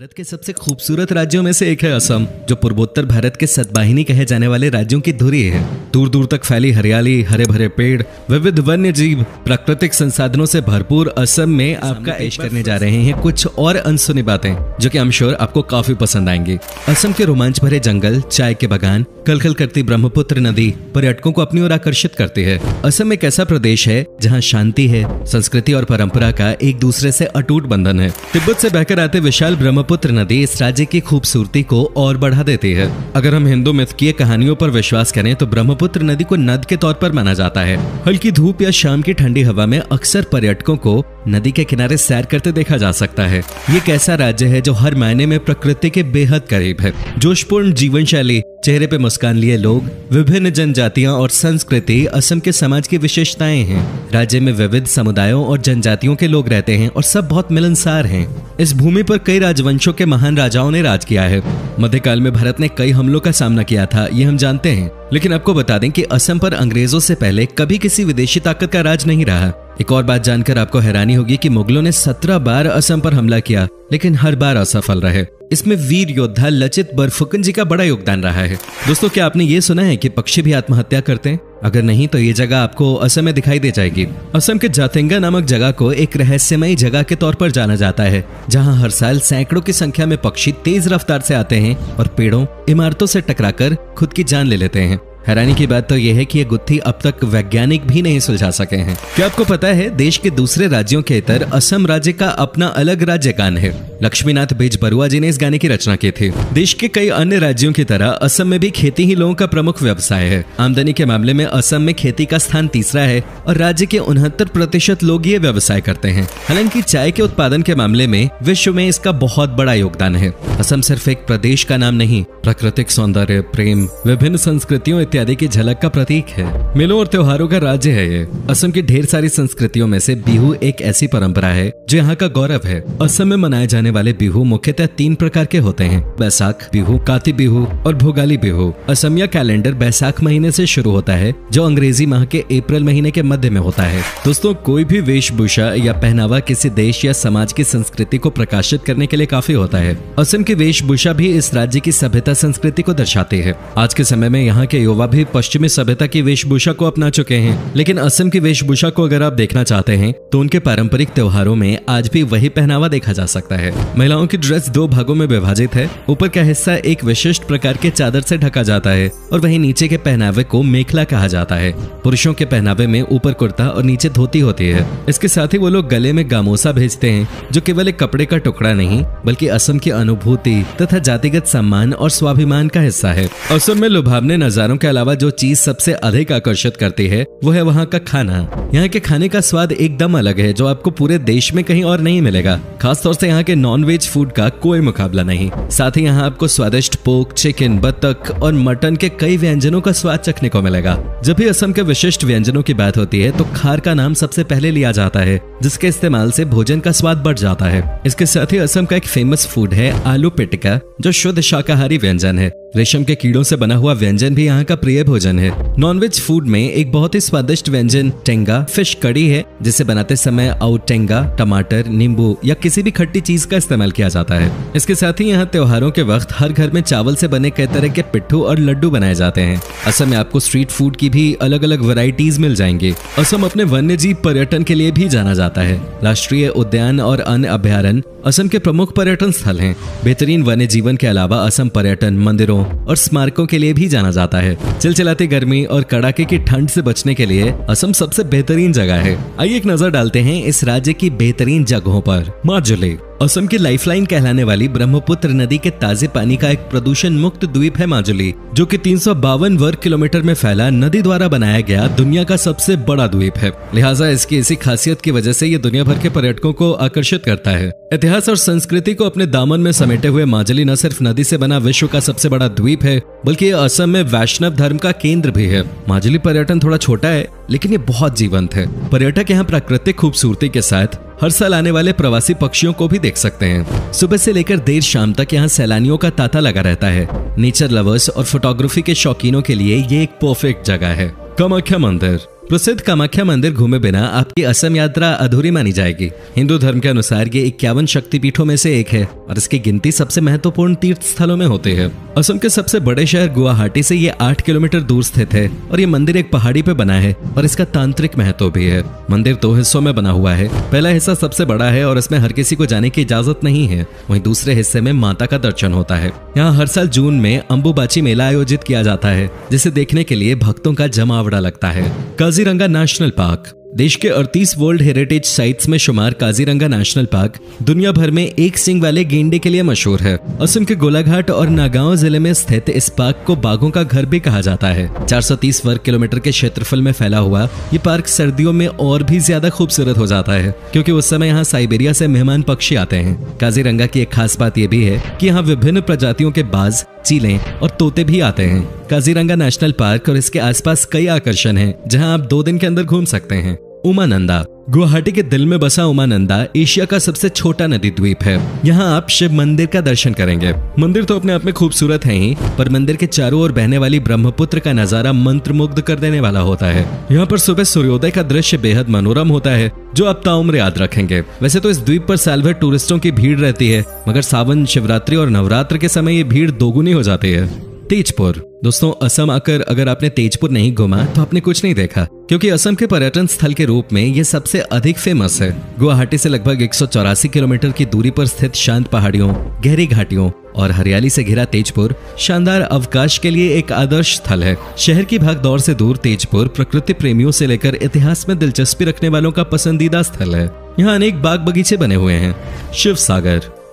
भारत के सबसे खूबसूरत राज्यों में से एक है असम, जो पूर्वोत्तर भारत के सतवाहिनी कहे जाने वाले राज्यों की धुरी है। दूर दूर तक फैली हरियाली, हरे भरे पेड़, विविध वन्य जीव, प्राकृतिक संसाधनों से भरपूर असम में आपका पेश करने जा रहे हैं कुछ और अनसुनी बातें, जो कि आई एम श्योर आपको काफी पसंद आएंगी। असम के रोमांच भरे जंगल, चाय के बागान, कलकल करती ब्रह्मपुत्र नदी पर्यटकों को अपनी ओर आकर्षित करती है। असम एक ऐसा प्रदेश है जहाँ शांति है, संस्कृति और परंपरा का एक दूसरे से अटूट बंधन है। तिब्बत से बहकर आते विशाल ब्रह्मपुत्र नदी इस राज्य की खूबसूरती को और बढ़ा देती है। अगर हम हिंदू मिथकीय कहानियों पर विश्वास करें तो ब्रह्मपुत्र नदी को नद के तौर पर माना जाता है। हल्की धूप या शाम की ठंडी हवा में अक्सर पर्यटकों को नदी के किनारे सैर करते देखा जा सकता है। ये एक ऐसा राज्य है जो हर मायने में प्रकृति के बेहद करीब है। जोशपूर्ण जीवन शैली, चेहरे पे मुस्कान लिए लोग, विभिन्न जनजातियां और संस्कृति असम के समाज की विशेषताएं हैं। राज्य में विविध समुदायों और जनजातियों के लोग रहते हैं और सब बहुत मिलनसार हैं। इस भूमि पर कई राजवंशों के महान राजाओं ने राज किया है। मध्यकाल में भारत ने कई हमलों का सामना किया था, ये हम जानते हैं। लेकिन आपको बता दें कि असम पर अंग्रेजों से पहले कभी किसी विदेशी ताकत का राज नहीं रहा। एक और बात जानकर आपको हैरानी होगी कि मुगलों ने 17 बार असम पर हमला किया, लेकिन हर बार असफल रहे। इसमें वीर योद्धा लचित बरफुकन जी का बड़ा योगदान रहा है। दोस्तों, क्या आपने ये सुना है कि पक्षी भी आत्महत्या करते हैं? अगर नहीं तो ये जगह आपको असम में दिखाई दे जाएगी। असम के जातेंगा नामक जगह को एक रहस्यमयी जगह के तौर पर जाना जाता है, जहां हर साल सैकड़ों की संख्या में पक्षी तेज रफ्तार से आते हैं और पेड़ों, इमारतों से टकराकर खुद की जान ले लेते हैं। हैरानी की बात तो यह है कि ये गुत्थी अब तक वैज्ञानिक भी नहीं सुलझा सके हैं। क्या आपको पता है देश के दूसरे राज्यों के इतर असम राज्य का अपना अलग राज्य गान है? लक्ष्मीनाथ बेजबरुआ जी ने इस गाने की रचना की थी। देश के कई अन्य राज्यों की तरह असम में भी खेती ही लोगों का प्रमुख व्यवसाय है। आमदनी के मामले में असम में खेती का स्थान तीसरा है और राज्य के 69% लोग ये व्यवसाय करते हैं। हालांकि चाय के उत्पादन के मामले में विश्व में इसका बहुत बड़ा योगदान है। असम सिर्फ एक प्रदेश का नाम नहीं, प्राकृतिक सौंदर्य, प्रेम, विभिन्न संस्कृतियों इत्यादि की झलक का प्रतीक है। मेलों और त्योहारों का राज्य है ये। असम की ढेर सारी संस्कृतियों में से बिहू एक ऐसी परंपरा है जो यहाँ का गौरव है। असम में मनाए जाने वाले बिहू मुख्यतः 3 प्रकार के होते हैं: बैसाख बिहू, काती बिहू और भोगाली बिहू। असमिया कैलेंडर बैसाख महीने से शुरू होता है, जो अंग्रेजी माह के अप्रैल महीने के मध्य में होता है। दोस्तों, कोई भी वेशभूषा या पहनावा किसी देश या समाज की संस्कृति को प्रकाशित करने के लिए काफी होता है। असम की वेशभूषा भी इस राज्य की सभ्यता संस्कृति को दर्शाती है। आज के समय में यहाँ के युवा भी पश्चिमी सभ्यता की वेशभूषा को अपना चुके हैं, लेकिन असम की वेशभूषा को अगर आप देखना चाहते हैं तो उनके पारंपरिक त्योहारों में आज भी वही पहनावा देखा जा सकता है। महिलाओं की ड्रेस 2 भागों में विभाजित है। ऊपर का हिस्सा एक विशिष्ट प्रकार के चादर से ढका जाता है और वहीं नीचे के पहनावे को मेखला कहा जाता है। पुरुषों के पहनावे में ऊपर कुर्ता और नीचे धोती होती है। इसके साथ ही वो लोग गले में गामोसा भेजते हैं, जो केवल एक कपड़े का टुकड़ा नहीं बल्कि असम की अनुभूति तथा जातिगत सम्मान और स्वाभिमान का हिस्सा है। असम में लुभावने नजारों के अलावा जो चीज सबसे अधिक आकर्षित करती है वो है वहाँ का खाना। यहाँ के खाने का स्वाद एकदम अलग है, जो आपको पूरे देश में कहीं और नहीं मिलेगा। खासतौर से यहाँ के नॉन-वेज फूड का कोई मुकाबला नहीं। साथ ही यहाँ आपको स्वादिष्ट पोर्क, चिकन, बतख और मटन के कई व्यंजनों का स्वाद चखने को मिलेगा। जब भी असम के विशिष्ट व्यंजनों की बात होती है तो खार का नाम सबसे पहले लिया जाता है, जिसके इस्तेमाल से भोजन का स्वाद बढ़ जाता है। इसके साथ ही असम का एक फेमस फूड है आलू पिटिका, जो शुद्ध शाकाहारी व्यंजन है। रेशम के कीड़ों से बना हुआ व्यंजन भी यहाँ का प्रिय भोजन है। नॉनवेज फूड में एक बहुत ही स्वादिष्ट व्यंजन टेंगा फिश कड़ी है, जिसे बनाते समय आउ टेंगा, टमाटर, नींबू या किसी भी खट्टी चीज का इस्तेमाल किया जाता है। इसके साथ ही यहाँ त्योहारों के वक्त हर घर में चावल से बने कई तरह के पिट्ठू और लड्डू बनाए जाते हैं। असम में आपको स्ट्रीट फूड की भी अलग अलग वैरायटीज मिल जाएंगी। असम अपने वन्य जीव पर्यटन के लिए भी जाना जाता है। राष्ट्रीय उद्यान और अन्य अभयारण्य असम के प्रमुख पर्यटन स्थल हैं। बेहतरीन वन्य जीवन के अलावा असम पर्यटन, मंदिरों और स्मारकों के लिए भी जाना जाता है। चिलचिलाती गर्मी और कड़ाके की ठंड से बचने के लिए असम सबसे बेहतरीन जगह है। आइए एक नजर डालते हैं इस राज्य की बेहतरीन जगहों पर। माजुली असम की लाइफलाइन कहलाने वाली ब्रह्मपुत्र नदी के ताजे पानी का एक प्रदूषण मुक्त द्वीप है माजुली, जो कि 352 वर्ग किलोमीटर में फैला नदी द्वारा बनाया गया दुनिया का सबसे बड़ा द्वीप है। लिहाजा इसकी इसी खासियत की वजह से ये दुनिया भर के पर्यटकों को आकर्षित करता है। इतिहास और संस्कृति को अपने दामन में समेटे हुए माजुली न सिर्फ नदी से बना विश्व का सबसे बड़ा द्वीप है, बल्कि असम में वैष्णव धर्म का केंद्र भी है। माजुली पर्यटन थोड़ा छोटा है, लेकिन ये बहुत जीवंत है। पर्यटक यहाँ प्राकृतिक खूबसूरती के साथ हर साल आने वाले प्रवासी पक्षियों को भी देख सकते हैं। सुबह से लेकर देर शाम तक यहाँ सैलानियों का तांता लगा रहता है। नेचर लवर्स और फोटोग्राफी के शौकीनों के लिए ये एक परफेक्ट जगह है। कामाख्या मंदिर प्रसिद्ध कामाख्या मंदिर घूमे बिना आपकी असम यात्रा अधूरी मानी जाएगी। हिंदू धर्म के अनुसार ये 51 शक्तिपीठों में से एक है और इसकी गिनती सबसे महत्वपूर्ण तीर्थ स्थलों में होती है। असम के सबसे बड़े शहर गुवाहाटी से ये 8 किलोमीटर दूर स्थित है और ये मंदिर एक पहाड़ी पे बना है और इसका तांत्रिक महत्व भी है। मंदिर 2 हिस्सों में बना हुआ है। पहला हिस्सा सबसे बड़ा है और इसमें हर किसी को जाने की इजाजत नहीं है। वहीं दूसरे हिस्से में माता का दर्शन होता है। यहाँ हर साल जून में अंबुबाची मेला आयोजित किया जाता है, जिसे देखने के लिए भक्तों का जमावड़ा लगता है। काजीरंगा नेशनल पार्क देश के 38 वर्ल्ड हेरिटेज साइट्स में शुमार काजीरंगा नेशनल पार्क दुनिया भर में एक सींग वाले गेंडे के लिए मशहूर है। असम के गोलाघाट और नागांव जिले में स्थित इस पार्क को बाघों का घर भी कहा जाता है। 430 वर्ग किलोमीटर के क्षेत्रफल में फैला हुआ ये पार्क सर्दियों में और भी ज्यादा खूबसूरत हो जाता है, क्योंकि उस समय यहाँ साइबेरिया से मेहमान पक्षी आते हैं। काजीरंगा की एक खास बात यह भी है कि यहाँ विभिन्न प्रजातियों के बाज, चीलें और तोते भी आते हैं। काजीरंगा नेशनल पार्क और इसके आसपास कई आकर्षण हैं, जहां आप 2 दिन के अंदर घूम सकते हैं। उमानंदा गुवाहाटी के दिल में बसा उमानंदा एशिया का सबसे छोटा नदी द्वीप है। यहाँ आप शिव मंदिर का दर्शन करेंगे। मंदिर तो अपने आप में खूबसूरत है ही, पर मंदिर के चारों ओर बहने वाली ब्रह्मपुत्र का नजारा मंत्रमुग्ध कर देने वाला होता है। यहाँ पर सुबह सूर्योदय का दृश्य बेहद मनोरम होता है, जो आप ताउम्र याद रखेंगे। वैसे तो इस द्वीप पर साल भर टूरिस्टों की भीड़ रहती है, मगर सावन, शिवरात्रि और नवरात्र के समय ये भीड़ दोगुनी हो जाती है। तेजपुर दोस्तों, असम आकर अगर आपने तेजपुर नहीं घूमा तो आपने कुछ नहीं देखा, क्योंकि असम के पर्यटन स्थल के रूप में ये सबसे अधिक फेमस है। गुवाहाटी से लगभग 184 किलोमीटर की दूरी पर स्थित शांत पहाड़ियों, गहरी घाटियों और हरियाली से घिरा तेजपुर शानदार अवकाश के लिए एक आदर्श स्थल है। शहर की भागदौड़ से दूर तेजपुर प्रकृति प्रेमियों से लेकर इतिहास में दिलचस्पी रखने वालों का पसंदीदा स्थल है। यहाँ अनेक बाग बगीचे बने हुए हैं।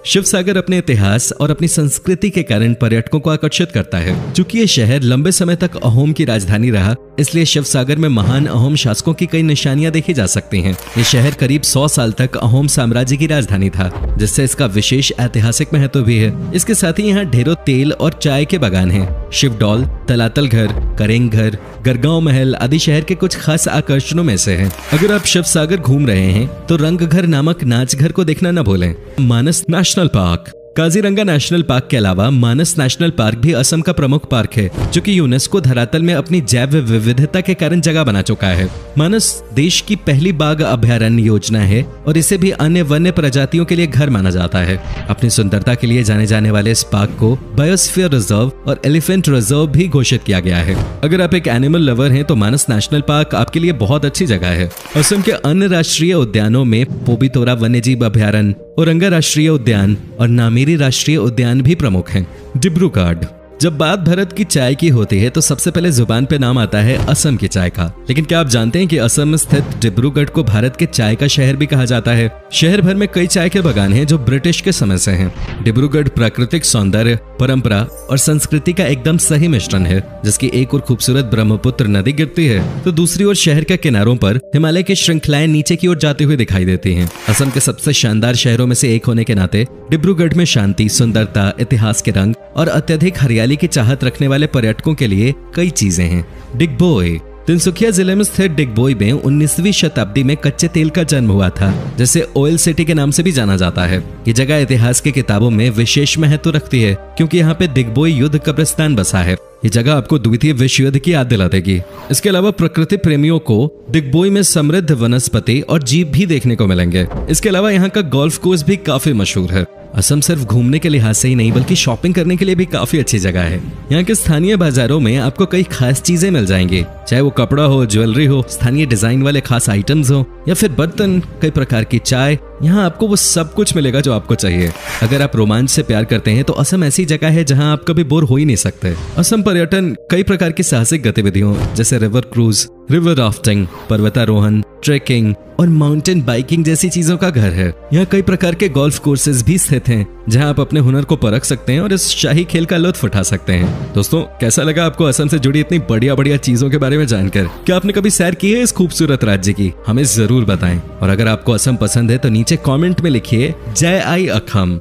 शिव सागर अपने इतिहास और अपनी संस्कृति के कारण पर्यटकों को आकर्षित करता है। चूंकि ये शहर लंबे समय तक अहोम की राजधानी रहा, इसलिए शिव सागर में महान अहोम शासकों की कई निशानियां देखी जा सकती हैं। ये शहर करीब 100 साल तक अहोम साम्राज्य की राजधानी था, जिससे इसका विशेष ऐतिहासिक महत्व भी है। इसके साथ ही यहाँ ढेरों तेल और चाय के बागान हैं। शिवडौल, तलातल घर, करेंग घर, गरगांव महल आदि शहर के कुछ खास आकर्षणों में से हैं। अगर आप शिव सागर घूम रहे हैं तो रंगघर नामक नाच घर को देखना न भूलें। Manas national park Kaziranga national park के अलावा मानस नेशनल पार्क भी असम का प्रमुख पार्क है, जो कि यूनेस्को धरातल में अपनी जैव विविधता के कारण जगह बना चुका है। मानस देश की पहली बाघ अभयारण्य योजना है और इसे भी अन्य वन्य प्रजातियों के लिए घर माना जाता है। अपनी सुंदरता के लिए जाने जाने वाले इस पार्क को बायोस्फीयर रिजर्व और एलिफेंट रिजर्व भी घोषित किया गया है। अगर आप एक एनिमल लवर हैं तो मानस नेशनल पार्क आपके लिए बहुत अच्छी जगह है। असम के अन्य राष्ट्रीय उद्यानों में पोबितोरा वन्यजीव अभयारण्य, औरंगा राष्ट्रीय उद्यान और नामेरी राष्ट्रीय उद्यान भी प्रमुख हैं। डिब्रूगढ़ जब बात भारत की चाय की होती है तो सबसे पहले जुबान पे नाम आता है असम की चाय का। लेकिन क्या आप जानते हैं कि असम में स्थित डिब्रूगढ़ को भारत के चाय का शहर भी कहा जाता है। शहर भर में कई चाय के बागान हैं जो ब्रिटिश के समय से हैं। डिब्रूगढ़ प्राकृतिक सौंदर्य, परंपरा और संस्कृति का एकदम सही मिश्रण है, जिसकी एक ओर खूबसूरत ब्रह्मपुत्र नदी गिरती है तो दूसरी ओर शहर के किनारों पर हिमालय की श्रृंखलाएं नीचे की ओर जाती हुई दिखाई देती हैं। असम के सबसे शानदार शहरों में से एक होने के नाते डिब्रूगढ़ में शांति, सुंदरता, इतिहास के रंग और अत्यधिक हरियाली की चाहत रखने वाले पर्यटकों के लिए कई चीजें हैं। डिगबोई तिनसुकिया जिले में स्थित डिगबोई में 19वीं शताब्दी में कच्चे तेल का जन्म हुआ था, जिसे ऑयल सिटी के नाम से भी जाना जाता है। ये जगह इतिहास की किताबों में विशेष महत्व रखती है, क्योंकि यहाँ पे डिगबोई युद्ध कब्रिस्तान बसा है। ये जगह आपको द्वितीय विश्व युद्ध की याद दिला देगी। इसके अलावा प्रकृति प्रेमियों को डिगबोई में समृद्ध वनस्पति और जीव भी देखने को मिलेंगे। इसके अलावा यहाँ का गोल्फ कोर्स भी काफी मशहूर है। असम सिर्फ घूमने के लिहाज से ही नहीं बल्कि शॉपिंग करने के लिए भी काफी अच्छी जगह है। यहाँ के स्थानीय बाजारों में आपको कई खास चीजें मिल जाएंगी, चाहे वो कपड़ा हो, ज्वेलरी हो, स्थानीय डिजाइन वाले खास आइटम्स हो या फिर बर्तन, कई प्रकार की चाय। यहाँ आपको वो सब कुछ मिलेगा जो आपको चाहिए। अगर आप रोमांच से प्यार करते हैं तो असम ऐसी जगह है जहाँ आप कभी बोर हो ही नहीं सकते। असम पर्यटन कई प्रकार की साहसिक गतिविधियों जैसे रिवर क्रूज, रिवर राफ्टिंग, पर्वतारोहण, ट्रेकिंग और माउंटेन बाइकिंग जैसी चीजों का घर है। यहाँ कई प्रकार के गोल्फ कोर्सेज भी स्थित हैं, जहाँ आप अपने हुनर को परख सकते हैं और इस शाही खेल का लुत्फ उठा सकते हैं। दोस्तों, कैसा लगा आपको असम से जुड़ी इतनी बढ़िया बढ़िया चीजों के बारे में जानकर? क्या आपने कभी सैर की है इस खूबसूरत राज्य की? हमें जरूर बताएं। और अगर आपको असम पसंद है तो नीचे कमेंट में लिखिए जय आई अखम।